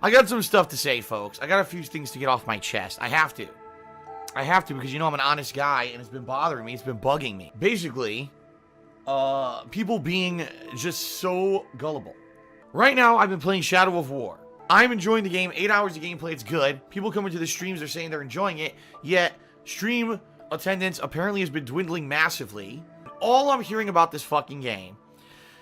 I got some stuff to say, folks. I got a few things to get off my chest. I have to because, you know, I'm an honest guy, and it's been bothering me. It's been bugging me. Basically, people being just so gullible. Right now, I've been playing Shadow of War. I'm enjoying the game. 8 hours of gameplay. It's good. People coming to the streams are saying they're enjoying it, yet stream attendance apparently has been dwindling massively. All I'm hearing about this fucking game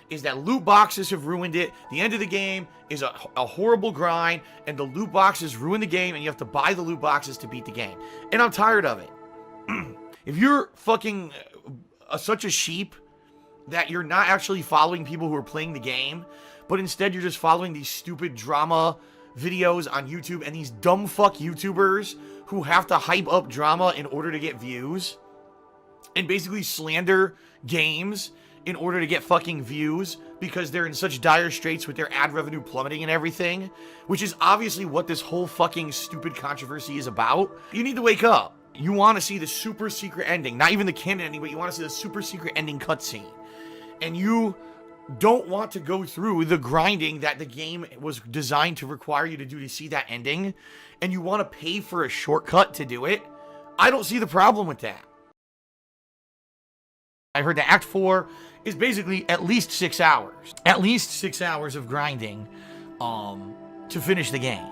is that loot boxes have ruined it. The end of the game is a horrible grind, and the loot boxes ruin the game, and you have to buy the loot boxes to beat the game. And I'm tired of it. If you're fucking such a sheep that you're not actually following people who are playing the game, but instead you're just following these stupid drama videos on YouTube and these dumb fuck YouTubers who have to hype up drama in order to get views and basically slander games in order to get fucking views because they're in such dire straits with their ad revenue plummeting and everything, which is obviously what this whole fucking stupid controversy is about. You need to wake up. You want to see the super secret ending, not even the canon ending, but you want to see the super secret ending cutscene. And you don't want to go through the grinding that the game was designed to require you to do to see that ending, and you want to pay for a shortcut to do it. I don't see the problem with that. I heard that Act 4 is basically at least 6 hours. At least 6 hours of grinding to finish the game.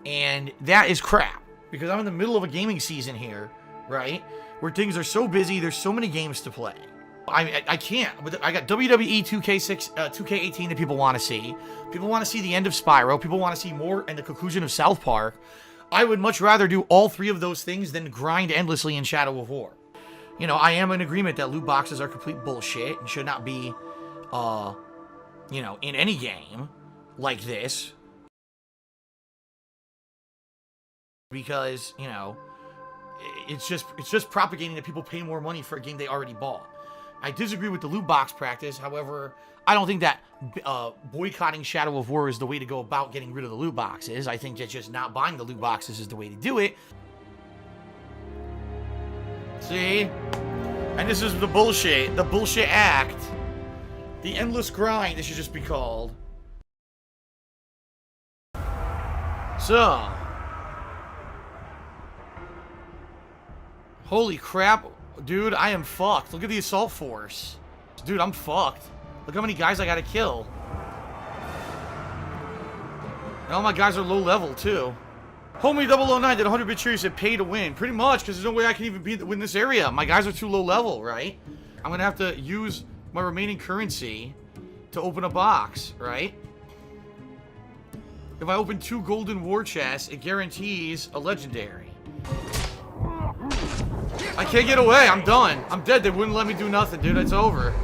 And that is crap. Because I'm in the middle of a gaming season here, right? Where things are so busy, there's so many games to play. I can't. I got WWE 2K18 that people want to see. People want to see the end of Spyro. People want to see more and the conclusion of South Park. I would much rather do all three of those things than grind endlessly in Shadow of War. You know, I am in agreement that loot boxes are complete bullshit and should not be, you know, in any game like this. Because, you know, it's just propagating that people pay more money for a game they already bought. I disagree with the loot box practice. However, I don't think that boycotting Shadow of War is the way to go about getting rid of the loot boxes. I think that just not buying the loot boxes is the way to do it. See? And this is the bullshit act. The endless grind, this should just be called. So. Holy crap. Dude, I am fucked. Look at the assault force. Dude, I'm fucked. Look how many guys I gotta kill. And all my guys are low level, too. Homie 009 did 100-bit cheer. He said pay to win. Pretty much, because there's no way I can even win this area. My guys are too low level, right? I'm going to have to use my remaining currency to open a box, right? If I open 2 golden war chests, it guarantees a legendary. I can't get away. I'm done. I'm dead. They wouldn't let me do nothing, dude. It's over.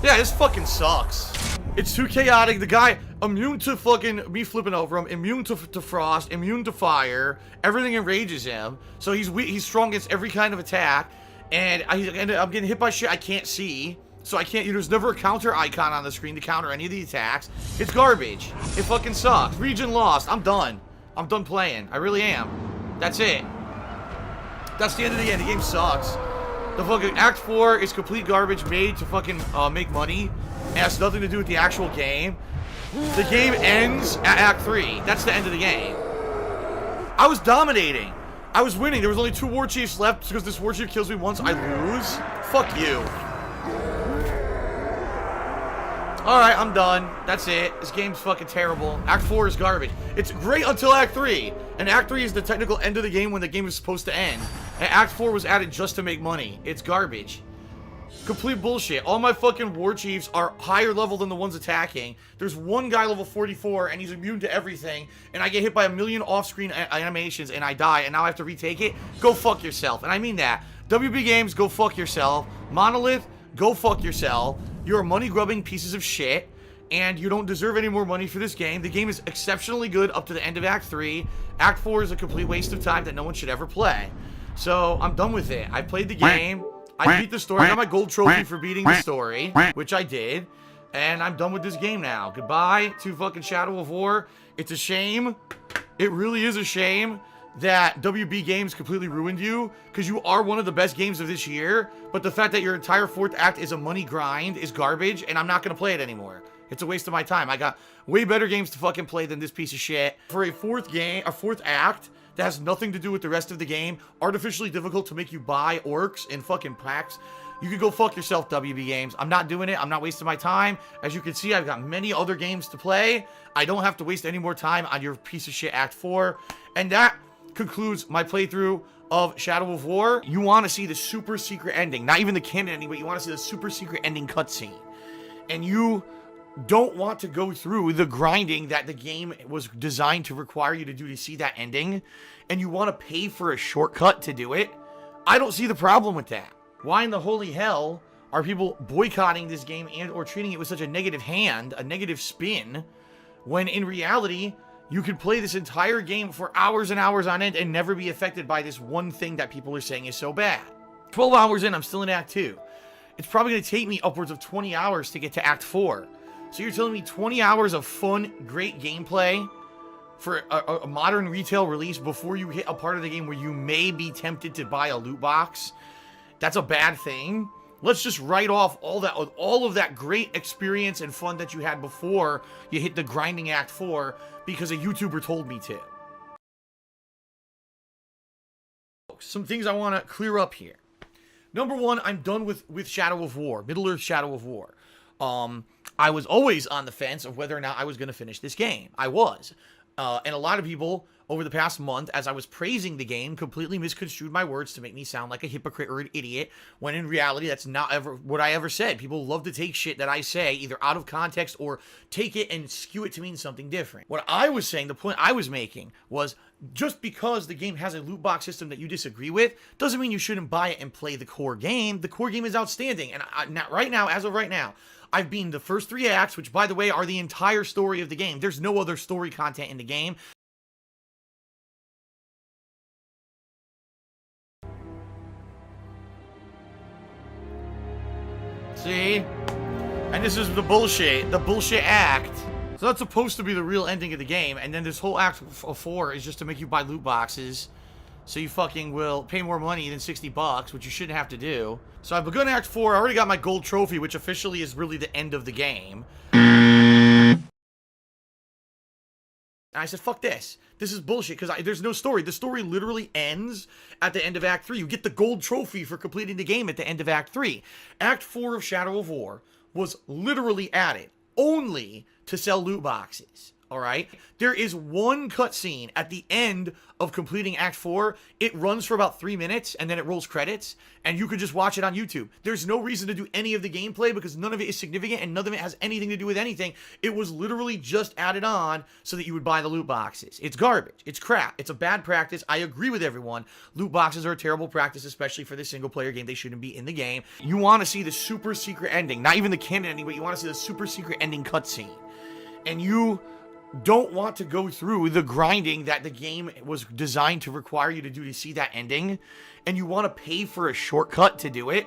Yeah, this fucking sucks. It's too chaotic. The guy, immune to fucking me flipping over him, immune to frost, immune to fire. Everything enrages him. So he's weak. He's strong against every kind of attack. And I'm getting hit by shit I can't see. So I can't, there's never a counter icon on the screen to counter any of the attacks. It's garbage. It fucking sucks. Region lost. I'm done. I'm done playing. I really am. That's it. That's the end of the game. The game sucks. The fucking Act 4 is complete garbage made to fucking make money. It has nothing to do with the actual game. The game ends at Act 3. That's the end of the game. I was dominating. I was winning. There was only 2 war chiefs left because this war chief kills me once. I lose. Fuck you. Alright, I'm done. That's it. This game's fucking terrible. Act 4 is garbage. It's great until Act 3. And Act 3 is the technical end of the game when the game is supposed to end. And Act 4 was added just to make money. It's garbage. Complete bullshit. All my fucking war chiefs are higher level than the ones attacking. There's one guy level 44 and he's immune to everything. And I get hit by a million off-screen animations and I die. And now I have to retake it. Go fuck yourself. And I mean that. WB Games, go fuck yourself. Monolith, go fuck yourself. You're money-grubbing pieces of shit, and you don't deserve any more money for this game. The game is exceptionally good up to the end of Act 3. Act 4 is a complete waste of time that no one should ever play. So, I'm done with it. I played the game. I beat the story. I got my gold trophy for beating the story, which I did. And I'm done with this game now. Goodbye to fucking Shadow of War. It's a shame. It really is a shame that WB Games completely ruined you, because you are one of the best games of this year, but the fact that your entire 4th act is a money grind is garbage, and I'm not going to play it anymore. It's a waste of my time. I got way better games to fucking play than this piece of shit. For a fourth act that has nothing to do with the rest of the game, artificially difficult to make you buy orcs and fucking packs, you could go fuck yourself, WB Games. I'm not doing it. I'm not wasting my time. As you can see, I've got many other games to play. I don't have to waste any more time on your piece of shit Act 4. And that concludes my playthrough of Shadow of War. You want to see the super secret ending. Not even the canon ending, but you want to see the super secret ending cutscene. And you don't want to go through the grinding that the game was designed to require you to do to see that ending. And you want to pay for a shortcut to do it. I don't see the problem with that. Why in the holy hell are people boycotting this game and or treating it with such a negative hand, a negative spin, when in reality, you could play this entire game for hours and hours on end and never be affected by this one thing that people are saying is so bad? 12 hours in, I'm still in Act 2. It's probably going to take me upwards of 20 hours to get to Act 4. So you're telling me 20 hours of fun, great gameplay for a modern retail release before you hit a part of the game where you may be tempted to buy a loot box? That's a bad thing. Let's just write off all of that great experience and fun that you had before you hit the grinding Act 4 because a YouTuber told me to. Some things I want to clear up here. Number one, I'm done with Shadow of War, Middle-earth Shadow of War. I was always on the fence of whether or not I was going to finish this game. I was. And a lot of people over the past month, as I was praising the game, completely misconstrued my words to make me sound like a hypocrite or an idiot, when in reality, that's not ever what I ever said. People love to take shit that I say, either out of context or take it and skew it to mean something different. What I was saying, the point I was making, was just because the game has a loot box system that you disagree with, doesn't mean you shouldn't buy it and play the core game. The core game is outstanding, and as of right now, I've beaten the first 3 acts, which, by the way, are the entire story of the game. There's no other story content in the game. See? And this is the bullshit act. So that's supposed to be the real ending of the game, and then this whole Act 4 is just to make you buy loot boxes, so you fucking will pay more money than $60, which you shouldn't have to do. So I've begun Act 4, I already got my gold trophy, which officially is really the end of the game. And I said, fuck this. This is bullshit, because there's no story. The story literally ends at the end of Act 3. You get the gold trophy for completing the game at the end of Act 3. Act 4 of Shadow of War was literally added only to sell loot boxes. Alright? There is one cutscene at the end of completing Act 4. It runs for about 3 minutes, and then it rolls credits, and you could just watch it on YouTube. There's no reason to do any of the gameplay, because none of it is significant, and none of it has anything to do with anything. It was literally just added on so that you would buy the loot boxes. It's garbage. It's crap. It's a bad practice. I agree with everyone. Loot boxes are a terrible practice, especially for this single-player game. They shouldn't be in the game. You want to see the super secret ending. Not even the canon ending, but you want to see the super secret ending cutscene. And you don't want to go through the grinding that the game was designed to require you to do to see that ending, and you want to pay for a shortcut to do it.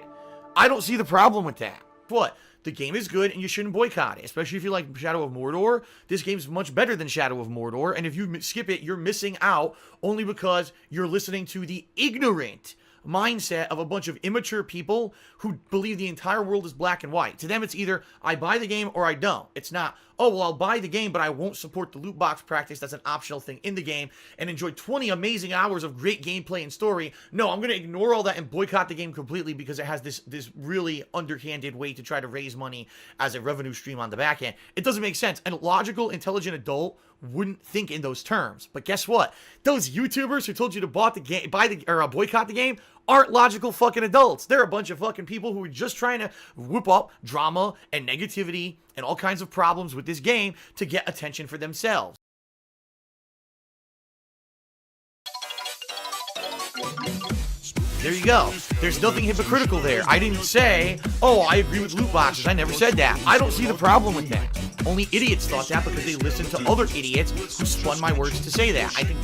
I don't see the problem with that. What? The game is good and you shouldn't boycott it, especially if you like Shadow of Mordor. This game's much better than Shadow of Mordor, and if you skip it, you're missing out only because you're listening to the ignorant mindset of a bunch of immature people who believe the entire world is black and white. To them, it's either I buy the game or I don't. It's not, oh, well, I'll buy the game, but I won't support the loot box practice. That's an optional thing in the game, and enjoy 20 amazing hours of great gameplay and story. No, I'm going to ignore all that and boycott the game completely because it has this really underhanded way to try to raise money as a revenue stream on the back end. It doesn't make sense. And a logical, intelligent adult wouldn't think in those terms. But guess what? Those YouTubers who told you to boycott the game aren't logical fucking adults. They're a bunch of fucking people who are just trying to whip up drama and negativity and all kinds of problems with this game to get attention for themselves. There you go. There's nothing hypocritical there. I didn't say, oh, I agree with loot boxes. I never said that. I don't see the problem with that. Only idiots thought that because they listened to other idiots who spun my words to say that. I think